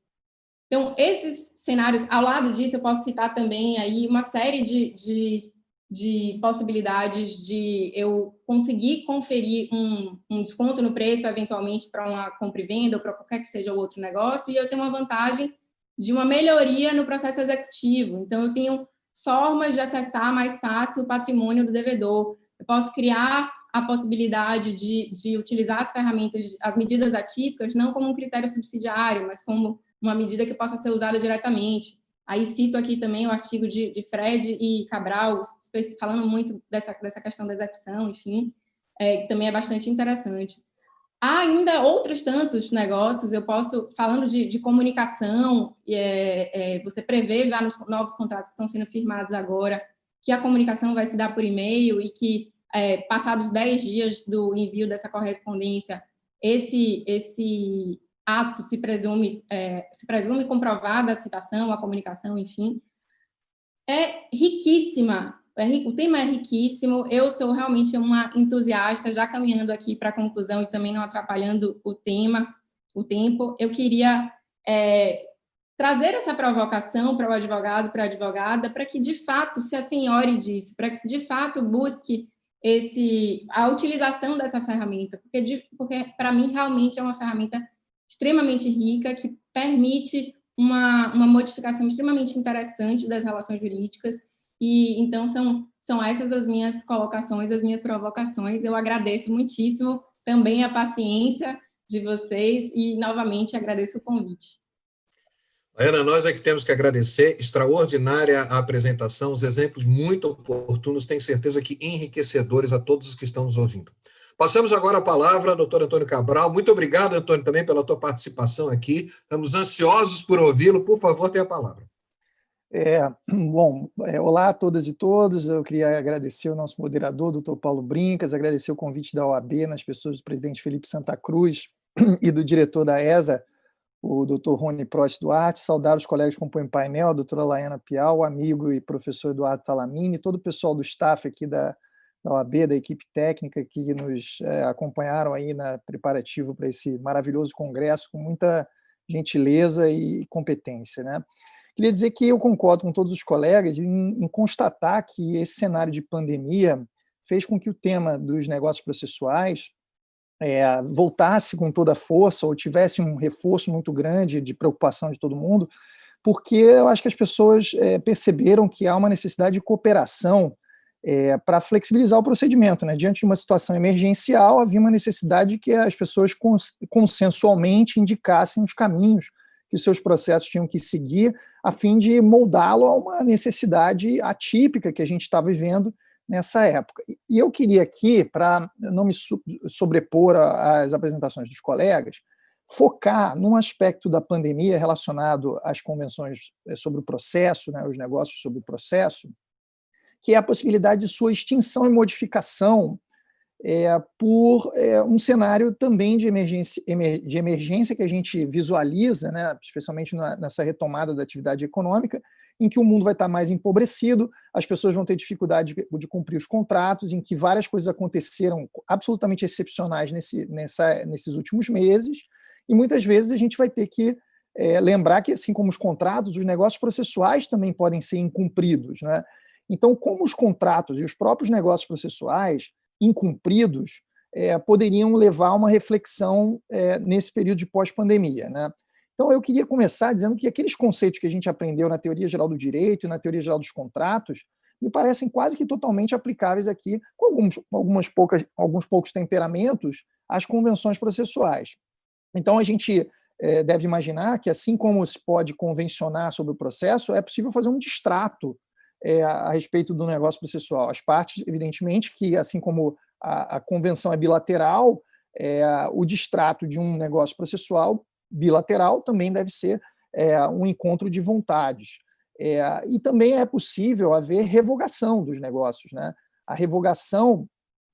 Então, esses cenários, ao lado disso, eu posso citar também aí uma série de possibilidades de eu conseguir conferir um desconto no preço, eventualmente, para uma compra e venda ou para qualquer que seja o outro negócio, e eu tenho uma vantagem de uma melhoria no processo executivo. Então, eu tenho formas de acessar mais fácil o patrimônio do devedor. Eu posso criar a possibilidade de utilizar as ferramentas, as medidas atípicas, não como um critério subsidiário, mas como uma medida que possa ser usada diretamente. Aí cito aqui também o artigo de Fred e Cabral, falando muito dessa questão da execução, enfim, que também é bastante interessante. Há ainda outros tantos negócios, eu posso, falando de comunicação, você prevê já nos novos contratos que estão sendo firmados agora, que a comunicação vai se dar por e-mail e que, passados 10 dias do envio dessa correspondência, esse ato se presume comprovada a citação, a comunicação, enfim. É riquíssima, o tema é riquíssimo, eu sou realmente uma entusiasta, já caminhando aqui para a conclusão e também não atrapalhando o tempo, eu queria trazer essa provocação para o advogado, para a advogada, para que, de fato, se assenhore disso, para que, de fato, busque a utilização dessa ferramenta, porque para mim, realmente, é uma ferramenta extremamente rica, que permite uma modificação extremamente interessante das relações jurídicas, e então são essas as minhas colocações, as minhas provocações. Eu agradeço muitíssimo também a paciência de vocês e, novamente, agradeço o convite. Ana, nós é que temos que agradecer, extraordinária a apresentação, os exemplos muito oportunos, tenho certeza que enriquecedores a todos os que estão nos ouvindo. Passamos agora a palavra ao doutor Antônio Cabral. Muito obrigado, Antônio, também pela tua participação aqui. Estamos ansiosos por ouvi-lo. Por favor, tenha a palavra. Olá a todas e todos. Eu queria agradecer ao nosso moderador, doutor Paulo Brincas, agradecer o convite da OAB nas pessoas do presidente Felipe Santa Cruz e do diretor da ESA, o doutor Rony Prost Duarte, saudar os colegas que compõem o painel, a doutora Laiana Piau, o amigo e professor Eduardo Talamini, todo o pessoal do staff aqui da OAB, da equipe técnica, que nos acompanharam aí na preparativo para esse maravilhoso congresso, com muita gentileza e competência, né? Queria dizer que eu concordo com todos os colegas em constatar que esse cenário de pandemia fez com que o tema dos negócios processuais voltasse com toda a força ou tivesse um reforço muito grande de preocupação de todo mundo, porque eu acho que as pessoas perceberam que há uma necessidade de cooperação para flexibilizar o procedimento, né? Diante de uma situação emergencial, havia uma necessidade de que as pessoas consensualmente indicassem os caminhos que os seus processos tinham que seguir, a fim de moldá-lo a uma necessidade atípica que a gente está vivendo nessa época. E eu queria aqui, para não me sobrepor às apresentações dos colegas, focar num aspecto da pandemia relacionado às convenções sobre o processo, né, os negócios sobre o processo, que é a possibilidade de sua extinção e modificação por um cenário também de emergência que a gente visualiza, né, especialmente nessa retomada da atividade econômica, em que o mundo vai estar mais empobrecido, as pessoas vão ter dificuldade de cumprir os contratos, em que várias coisas aconteceram absolutamente excepcionais nesses últimos meses, e muitas vezes a gente vai ter que lembrar que, assim como os contratos, os negócios processuais também podem ser incumpridos, né? Então, como os contratos e os próprios negócios processuais incumpridos poderiam levar a uma reflexão nesse período de pós-pandemia, né? Então, eu queria começar dizendo que aqueles conceitos que a gente aprendeu na teoria geral do direito e na teoria geral dos contratos me parecem quase que totalmente aplicáveis aqui, com alguns poucos temperamentos, às convenções processuais. Então, a gente deve imaginar que, assim como se pode convencionar sobre o processo, é possível fazer um distrato a respeito do negócio processual. As partes, evidentemente, que assim como a convenção é bilateral, o distrato de um negócio processual bilateral também deve ser um encontro de vontades. E também é possível haver revogação dos negócios, né? A revogação,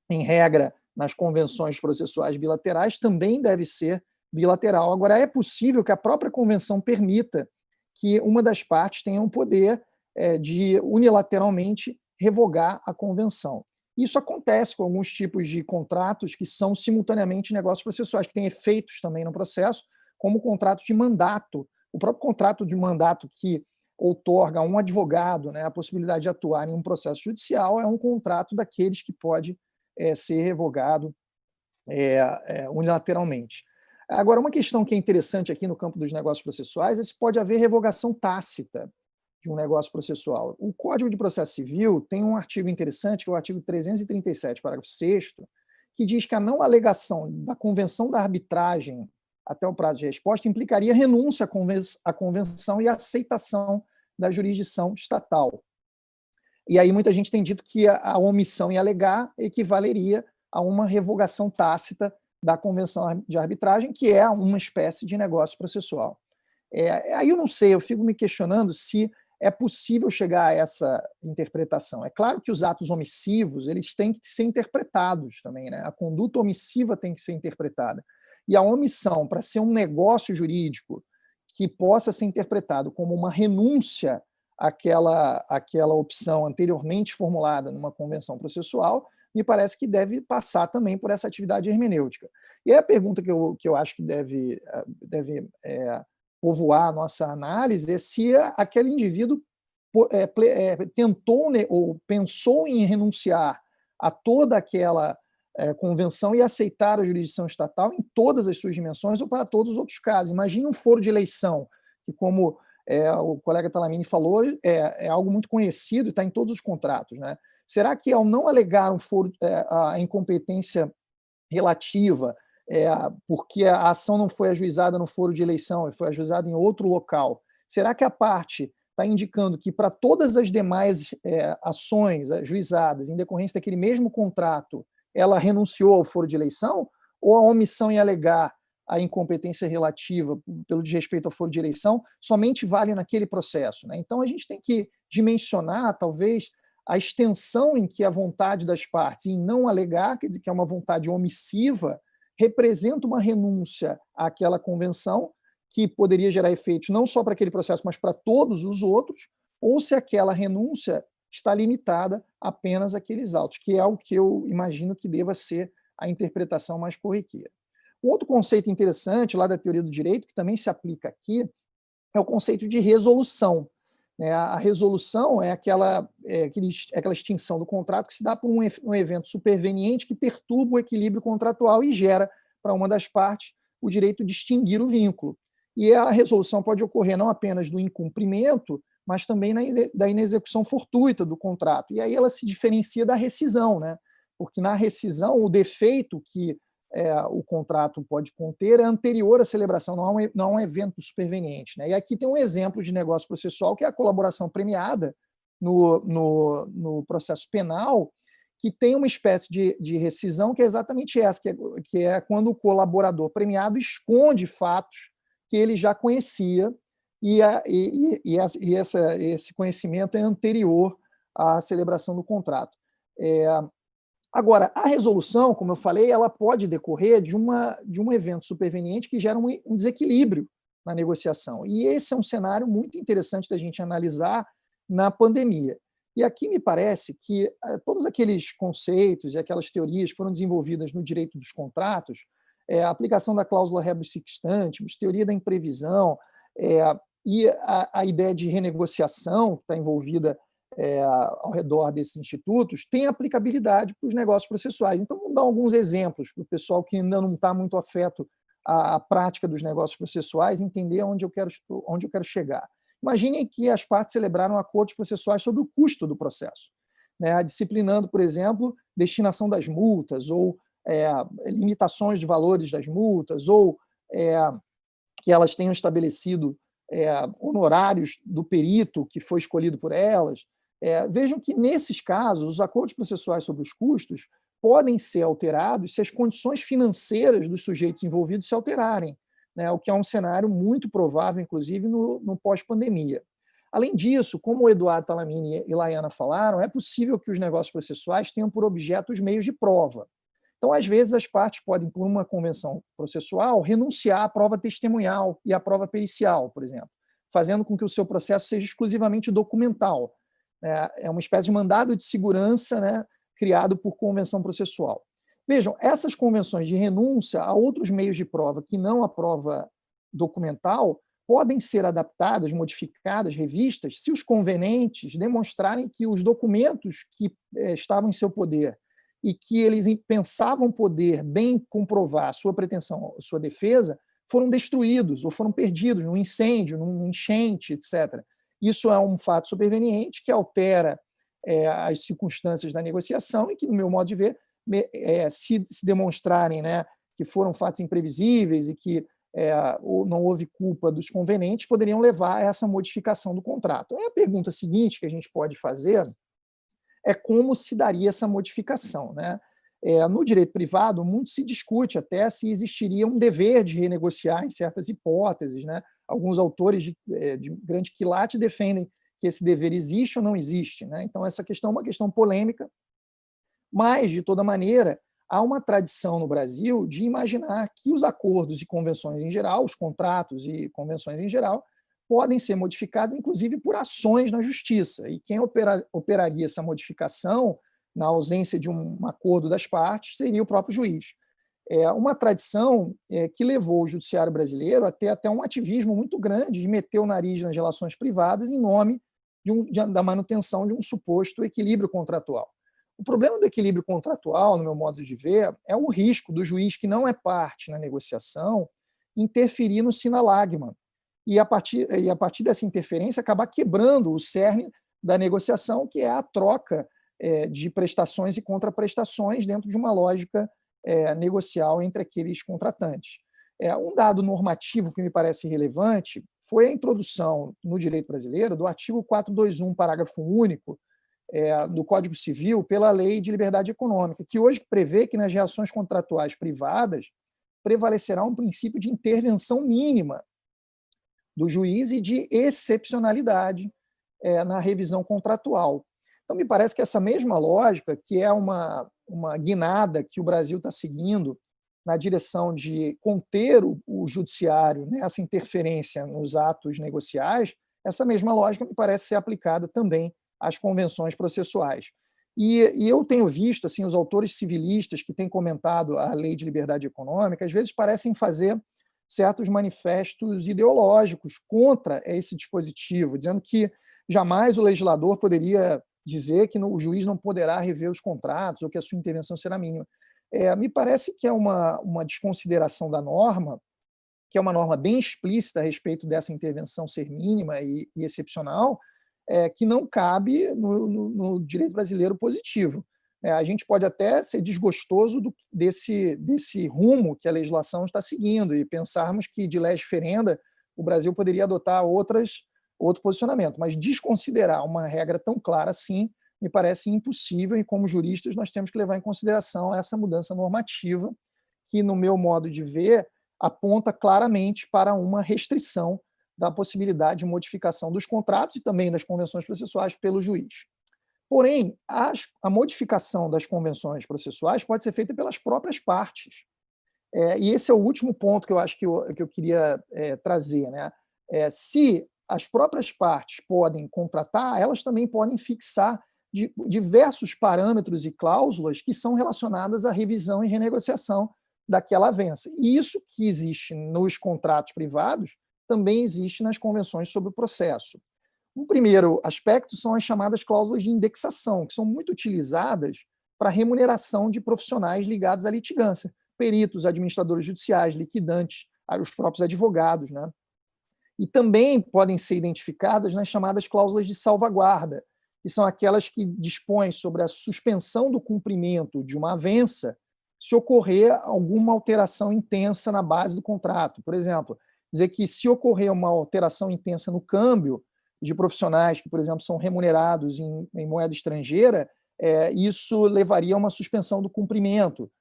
em regra, nas convenções processuais bilaterais, também deve ser bilateral. Agora, é possível que a própria convenção permita que uma das partes tenha o poder de unilateralmente revogar a convenção. Isso acontece com alguns tipos de contratos que são simultaneamente negócios processuais, que têm efeitos também no processo, como o contrato de mandato. O próprio contrato de mandato que outorga a um advogado, né, a possibilidade de atuar em um processo judicial é um contrato daqueles que pode ser revogado unilateralmente. Agora, uma questão que é interessante aqui no campo dos negócios processuais é se pode haver revogação tácita de um negócio processual. O Código de Processo Civil tem um artigo interessante, que é o artigo 337, parágrafo 6º, que diz que a não alegação da convenção da arbitragem até o prazo de resposta implicaria renúncia à convenção e aceitação da jurisdição estatal. E aí muita gente tem dito que a omissão em alegar equivaleria a uma revogação tácita da convenção de arbitragem, que é uma espécie de negócio processual. Aí eu não sei, eu fico me questionando se é possível chegar a essa interpretação. É claro que os atos omissivos eles têm que ser interpretados também, né? A conduta omissiva tem que ser interpretada. E a omissão, para ser um negócio jurídico que possa ser interpretado como uma renúncia àquela opção anteriormente formulada numa convenção processual, me parece que deve passar também por essa atividade hermenêutica. E aí a pergunta que eu acho que deve povoar a nossa análise é se aquele indivíduo tentou ou pensou em renunciar a toda aquela convenção e aceitar a jurisdição estatal em todas as suas dimensões ou para todos os outros casos. Imagine um foro de eleição, que como o colega Talamini falou, é algo muito conhecido e está em todos os contratos, né? Será que ao não alegar a incompetência relativa, porque a ação não foi ajuizada no foro de eleição e foi ajuizada em outro local, será que a parte está indicando que para todas as demais ações ajuizadas em decorrência daquele mesmo contrato, ela renunciou ao foro de eleição? Ou a omissão em alegar a incompetência relativa pelo desrespeito ao foro de eleição somente vale naquele processo, né? Então a gente tem que dimensionar, talvez, a extensão em que a vontade das partes em não alegar, quer dizer, que é uma vontade omissiva, representa uma renúncia àquela convenção que poderia gerar efeitos não só para aquele processo, mas para todos os outros, ou se aquela renúncia está limitada apenas àqueles autos, que é o que eu imagino que deva ser a interpretação mais corriqueira. Um outro conceito interessante lá da teoria do direito, que também se aplica aqui, é o conceito de resolução. A resolução é aquela extinção do contrato que se dá por um evento superveniente que perturba o equilíbrio contratual e gera para uma das partes o direito de extinguir o vínculo. E a resolução pode ocorrer não apenas do incumprimento, mas também da inexecução fortuita do contrato. E aí ela se diferencia da rescisão, né? Porque na rescisão o defeito que o contrato pode conter é anterior à celebração, não é um evento superveniente, né? E aqui tem um exemplo de negócio processual, que é a colaboração premiada no processo penal, que tem uma espécie de rescisão que é exatamente essa, que é quando o colaborador premiado esconde fatos que ele já conhecia e esse conhecimento é anterior à celebração do contrato. Agora, a resolução, como eu falei, ela pode decorrer de um evento superveniente que gera um desequilíbrio na negociação. E esse é um cenário muito interessante da gente analisar na pandemia. E aqui me parece que todos aqueles conceitos e aquelas teorias que foram desenvolvidas no direito dos contratos, a aplicação da cláusula rebus sic stantibus, teoria da imprevisão, e a ideia de renegociação que está envolvida ao redor desses institutos, tem aplicabilidade para os negócios processuais. Então, vamos dar alguns exemplos para o pessoal que ainda não está muito afeto à prática dos negócios processuais entender onde eu quero chegar. Imaginem que as partes celebraram acordos processuais sobre o custo do processo, né, disciplinando, por exemplo, destinação das multas, ou limitações de valores das multas, ou que elas tenham estabelecido honorários do perito que foi escolhido por elas, Vejam que, nesses casos, os acordos processuais sobre os custos podem ser alterados se as condições financeiras dos sujeitos envolvidos se alterarem, né, o que é um cenário muito provável, inclusive, no pós-pandemia. Além disso, como o Eduardo Talamini e Laiana falaram, é possível que os negócios processuais tenham por objeto os meios de prova. Então, às vezes, as partes podem, por uma convenção processual, renunciar à prova testemunhal e à prova pericial, por exemplo, fazendo com que o seu processo seja exclusivamente documental. É uma espécie de mandado de segurança, né, criado por convenção processual. Vejam, essas convenções de renúncia a outros meios de prova que não a prova documental podem ser adaptadas, modificadas, revistas, se os convenentes demonstrarem que os documentos que estavam em seu poder e que eles pensavam poder bem comprovar a sua pretensão, a sua defesa, foram destruídos ou foram perdidos num incêndio, num enchente, etc. Isso é um fato superveniente que altera as circunstâncias da negociação e que, no meu modo de ver, se demonstrarem, né, que foram fatos imprevisíveis e que não houve culpa dos convenentes, poderiam levar a essa modificação do contrato. A pergunta seguinte que a gente pode fazer é como se daria essa modificação, né? No direito privado, muito se discute até se existiria um dever de renegociar em certas hipóteses, né? Alguns autores de grande quilate defendem que esse dever existe ou não existe, né? Então, essa questão é uma questão polêmica, mas, de toda maneira, há uma tradição no Brasil de imaginar que os acordos e convenções em geral, os contratos e convenções em geral, podem ser modificados, inclusive, por ações na justiça. E quem operaria essa modificação, na ausência de um acordo das partes, seria o próprio juiz. É uma tradição que levou o judiciário brasileiro a ter até um ativismo muito grande de meter o nariz nas relações privadas em nome da manutenção de um suposto equilíbrio contratual. O problema do equilíbrio contratual, no meu modo de ver, é o risco do juiz que não é parte na negociação interferir no sinalagma e, a partir dessa interferência, acabar quebrando o cerne da negociação, que é a troca de prestações e contraprestações dentro de uma lógica negocial entre aqueles contratantes. Um dado normativo que me parece relevante foi a introdução no direito brasileiro do artigo 421, parágrafo único, do Código Civil pela Lei de Liberdade Econômica, que hoje prevê que nas relações contratuais privadas prevalecerá um princípio de intervenção mínima do juiz e de excepcionalidade na revisão contratual. Então, me parece que essa mesma lógica, que é uma guinada que o Brasil está seguindo na direção de conter o judiciário nessa interferência nos atos negociais, essa mesma lógica me parece ser aplicada também às convenções processuais. E eu tenho visto assim, os autores civilistas que têm comentado a Lei de Liberdade Econômica, às vezes parecem fazer certos manifestos ideológicos contra esse dispositivo, dizendo que jamais o legislador poderia dizer que o juiz não poderá rever os contratos ou que a sua intervenção será mínima. Me parece que é uma desconsideração da norma, que é uma norma bem explícita a respeito dessa intervenção ser mínima e excepcional, que não cabe no direito brasileiro positivo. A gente pode até ser desgostoso desse rumo que a legislação está seguindo e pensarmos que, de lege ferenda, o Brasil poderia adotar outro posicionamento, mas desconsiderar uma regra tão clara assim me parece impossível e, como juristas, nós temos que levar em consideração essa mudança normativa que, no meu modo de ver, aponta claramente para uma restrição da possibilidade de modificação dos contratos e também das convenções processuais pelo juiz. Porém, a modificação das convenções processuais pode ser feita pelas próprias partes. E esse é o último ponto que eu acho que eu queria trazer, né? Se as próprias partes podem contratar, elas também podem fixar diversos parâmetros e cláusulas que são relacionadas à revisão e renegociação daquela avença. E isso que existe nos contratos privados também existe nas convenções sobre o processo. Um primeiro aspecto são as chamadas cláusulas de indexação, que são muito utilizadas para a remuneração de profissionais ligados à litigância, peritos, administradores judiciais, liquidantes, os próprios advogados, né? E também podem ser identificadas nas chamadas cláusulas de salvaguarda, que são aquelas que dispõem sobre a suspensão do cumprimento de uma avença se ocorrer alguma alteração intensa na base do contrato. Por exemplo, dizer que se ocorrer uma alteração intensa no câmbio, de profissionais que, por exemplo, são remunerados em moeda estrangeira, isso levaria a uma suspensão do cumprimento.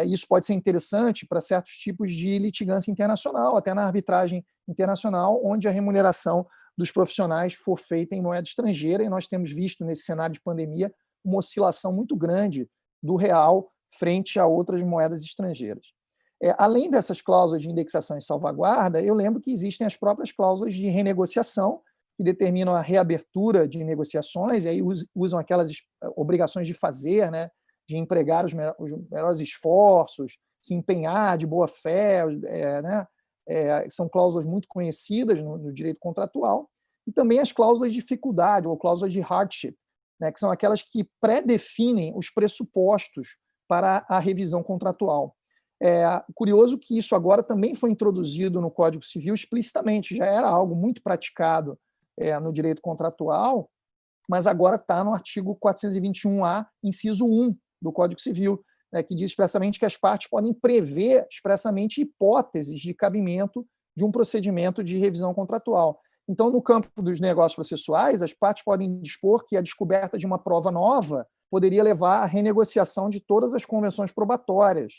Isso pode ser interessante para certos tipos de litigância internacional, até na arbitragem internacional, onde a remuneração dos profissionais for feita em moeda estrangeira, e nós temos visto nesse cenário de pandemia uma oscilação muito grande do real frente a outras moedas estrangeiras. Além dessas cláusulas de indexação e salvaguarda, eu lembro que existem as próprias cláusulas de renegociação, que determinam a reabertura de negociações, e aí usam aquelas obrigações de fazer, né, de empregar os melhores esforços, se empenhar de boa fé, né, são cláusulas muito conhecidas no direito contratual, e também as cláusulas de dificuldade, ou cláusulas de hardship, né, que são aquelas que pré-definem os pressupostos para a revisão contratual. Curioso que isso agora também foi introduzido no Código Civil explicitamente, já era algo muito praticado no direito contratual, mas agora está no artigo 421-A, inciso 1 do Código Civil, que diz expressamente que as partes podem prever expressamente hipóteses de cabimento de um procedimento de revisão contratual. Então, no campo dos negócios processuais, as partes podem dispor que a descoberta de uma prova nova poderia levar à renegociação de todas as convenções probatórias.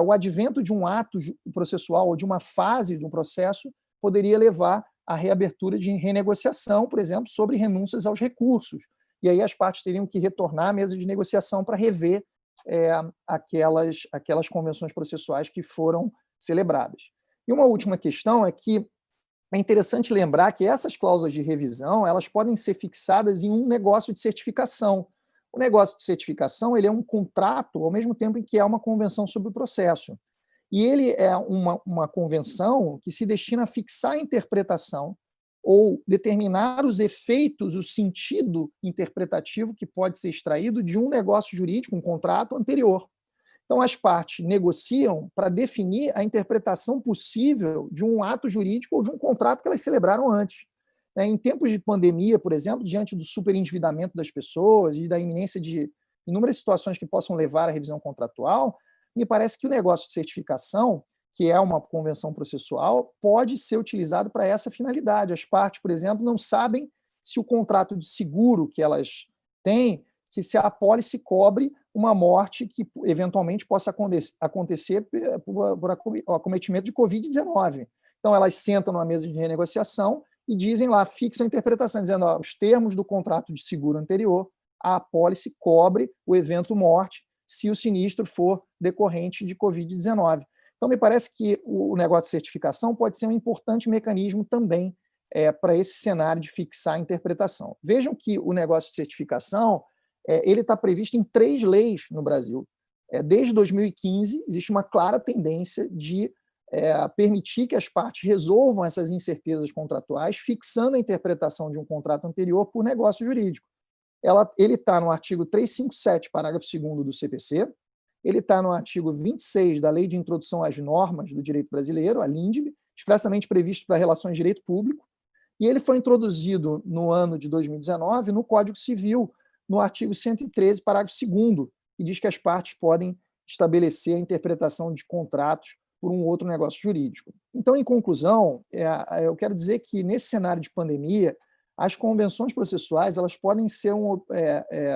O advento de um ato processual ou de uma fase de um processo poderia levar à reabertura de renegociação, por exemplo, sobre renúncias aos recursos. E aí as partes teriam que retornar à mesa de negociação para rever aquelas convenções processuais que foram celebradas. E uma última questão é que é interessante lembrar que essas cláusulas de revisão elas podem ser fixadas em um negócio de certificação. O negócio de certificação ele é um contrato, ao mesmo tempo em que é uma convenção sobre o processo. E ele é uma convenção que se destina a fixar a interpretação ou determinar os efeitos, o sentido interpretativo que pode ser extraído de um negócio jurídico, um contrato anterior. Então, as partes negociam para definir a interpretação possível de um ato jurídico ou de um contrato que elas celebraram antes. Em tempos de pandemia, por exemplo, diante do superendividamento das pessoas e da iminência de inúmeras situações que possam levar à revisão contratual, me parece que o negócio de certificação, que é uma convenção processual, pode ser utilizado para essa finalidade. As partes, por exemplo, não sabem se o contrato de seguro que elas têm, que se a apólice cobre uma morte que eventualmente possa acontecer por acometimento de Covid-19. Então, elas sentam numa mesa de renegociação e dizem lá, fixam a interpretação, dizendo os termos do contrato de seguro anterior, a apólice cobre o evento morte se o sinistro for decorrente de Covid-19. Então, me parece que o negócio de certificação pode ser um importante mecanismo também para esse cenário de fixar a interpretação. Vejam que o negócio de certificação ele está previsto em 3 leis no Brasil. Desde 2015, existe uma clara tendência de permitir que as partes resolvam essas incertezas contratuais, fixando a interpretação de um contrato anterior por negócio jurídico. Ele está no artigo 357, parágrafo 2º do CPC, ele está no artigo 26 da Lei de Introdução às Normas do Direito Brasileiro, a LINDB, expressamente previsto para relações de direito público, e ele foi introduzido no ano de 2019 no Código Civil, no artigo 113, parágrafo 2º, que diz que as partes podem estabelecer a interpretação de contratos por um outro negócio jurídico. Então, em conclusão, eu quero dizer que, nesse cenário de pandemia, as convenções processuais elas podem ser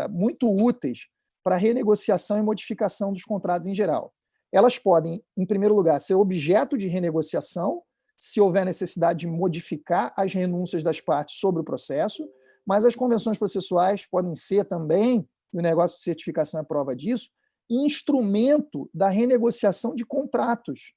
muito úteis para a renegociação e modificação dos contratos em geral. Elas podem, em primeiro lugar, ser objeto de renegociação, se houver necessidade de modificar as renúncias das partes sobre o processo, mas as convenções processuais podem ser também, e o negócio de certificação é prova disso, instrumento da renegociação de contratos,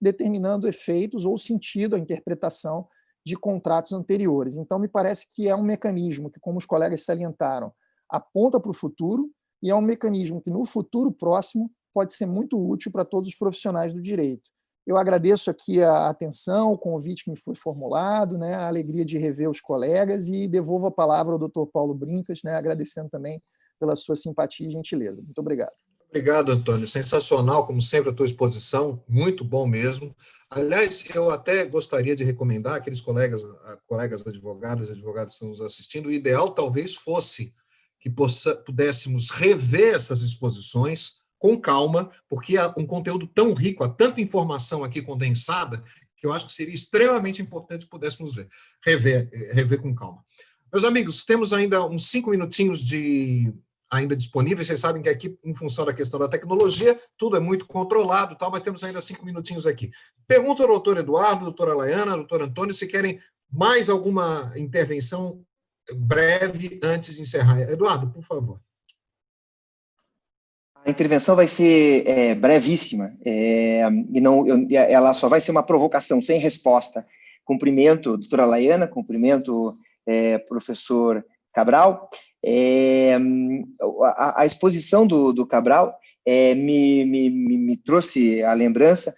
determinando efeitos ou sentido, a interpretação de contratos anteriores. Então, me parece que é um mecanismo que, como os colegas salientaram, aponta para o futuro e é um mecanismo que, no futuro próximo, pode ser muito útil para todos os profissionais do direito. Eu agradeço aqui a atenção, o convite que me foi formulado, a alegria de rever os colegas e devolvo a palavra ao Dr. Paulo Brincas, agradecendo também pela sua simpatia e gentileza. Muito obrigado. Obrigado, Antônio. Sensacional, como sempre, a tua exposição, muito bom mesmo. Aliás, eu até gostaria de recomendar aqueles colegas advogados e advogadas que estão nos assistindo, o ideal talvez fosse que pudéssemos rever essas exposições com calma, porque há um conteúdo tão rico, há tanta informação aqui condensada, que eu acho que seria extremamente importante pudéssemos rever com calma. Meus amigos, temos ainda uns 5 minutinhos ainda disponíveis. Vocês sabem que aqui, em função da questão da tecnologia, tudo é muito controlado, mas temos ainda 5 minutinhos aqui. Pergunta ao doutor Eduardo, doutora Laiana, doutor Antônio, se querem mais alguma intervenção breve antes de encerrar. Eduardo, por favor. A intervenção vai ser brevíssima, ela só vai ser uma provocação sem resposta. Cumprimento, doutora Laiana, cumprimento, professor Cabral. A exposição do Cabral me trouxe à lembrança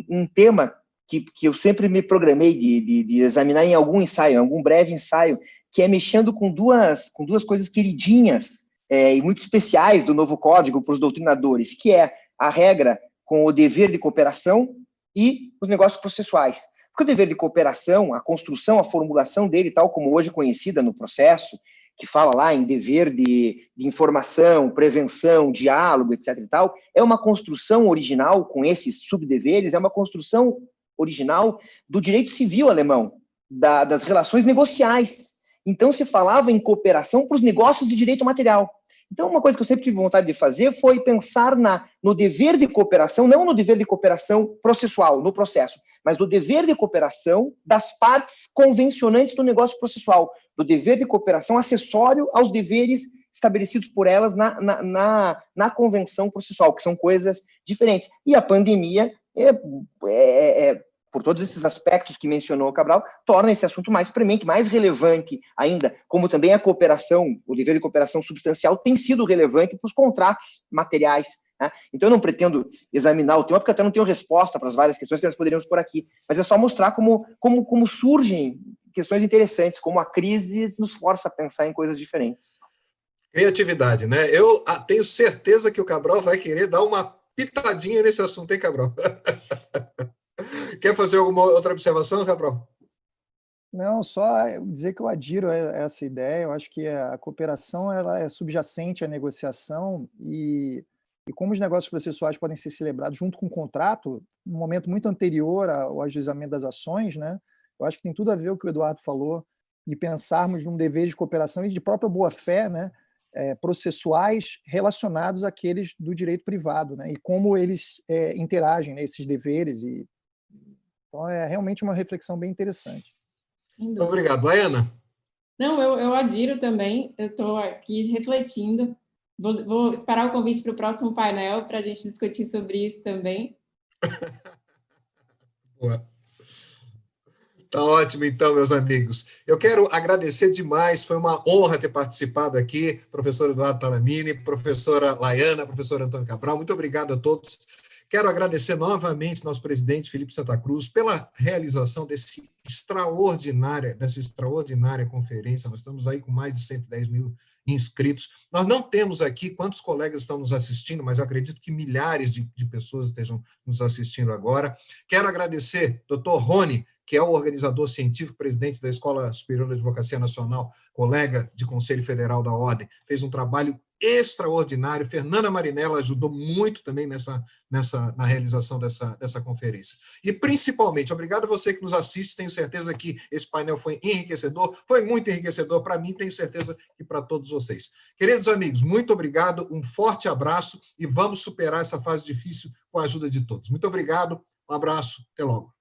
um tema que eu sempre me programei de examinar em algum ensaio, em algum breve ensaio, que é mexendo com duas coisas queridinhas e muito especiais do novo código para os doutrinadores, que é a regra com o dever de cooperação e os negócios processuais. Porque o dever de cooperação, a construção, a formulação dele, tal como hoje conhecida no processo, que fala lá em dever de informação, prevenção, diálogo, etc. e tal, é uma construção original, com esses subdeveres, é uma construção original do direito civil alemão, das relações negociais. Então, se falava em cooperação para os negócios de direito material. Então, uma coisa que eu sempre tive vontade de fazer foi pensar no dever de cooperação, não no dever de cooperação processual, no processo, mas no dever de cooperação das partes convencionantes do negócio processual, do dever de cooperação acessório aos deveres estabelecidos por elas na convenção processual, que são coisas diferentes. E a pandemia, por todos esses aspectos que mencionou o Cabral, torna esse assunto mais premente, mais relevante ainda, como também a cooperação, o dever de cooperação substancial tem sido relevante para os contratos materiais, né? Então eu não pretendo examinar o tema, porque eu até não tenho resposta para as várias questões que nós poderíamos pôr aqui, mas é só mostrar como surgem questões interessantes, como a crise nos força a pensar em coisas diferentes. Criatividade, né? Eu tenho certeza que o Cabral vai querer dar uma pitadinha nesse assunto, hein, Cabral? Quer fazer alguma outra observação, Cabral? Não, só dizer que eu adiro essa ideia. Eu acho que a cooperação ela é subjacente à negociação e como os negócios processuais podem ser celebrados junto com o contrato, num momento muito anterior ao ajuizamento das ações, né? Eu acho que tem tudo a ver com o que o Eduardo falou, de pensarmos num dever de cooperação e de própria boa-fé, né? Processuais relacionados àqueles do direito privado, né? E como eles interagem, né, esses deveres. Então, é realmente uma reflexão bem interessante. Muito obrigado. Laiana? Não, eu adiro também. Eu estou aqui refletindo. Vou esperar o convite para o próximo painel para a gente discutir sobre isso também. Boa. Tá ótimo, então, meus amigos. Eu quero agradecer demais, foi uma honra ter participado aqui, professor Eduardo Talamini, professora Laiana, professor Antônio Cabral, muito obrigado a todos. Quero agradecer novamente nosso presidente Felipe Santa Cruz pela realização dessa extraordinária conferência. Nós estamos aí com mais de 110 mil inscritos. Nós não temos aqui quantos colegas estão nos assistindo, mas eu acredito que milhares de pessoas estejam nos assistindo agora. Quero agradecer doutor Rony, que é o organizador científico, presidente da Escola Superior de Advocacia Nacional, colega de Conselho Federal da Ordem, fez um trabalho extraordinário. Fernanda Marinella ajudou muito também na realização dessa conferência. E, principalmente, obrigado a você que nos assiste, tenho certeza que esse painel foi enriquecedor, foi muito enriquecedor para mim, tenho certeza que para todos vocês. Queridos amigos, muito obrigado, um forte abraço e vamos superar essa fase difícil com a ajuda de todos. Muito obrigado, um abraço, até logo.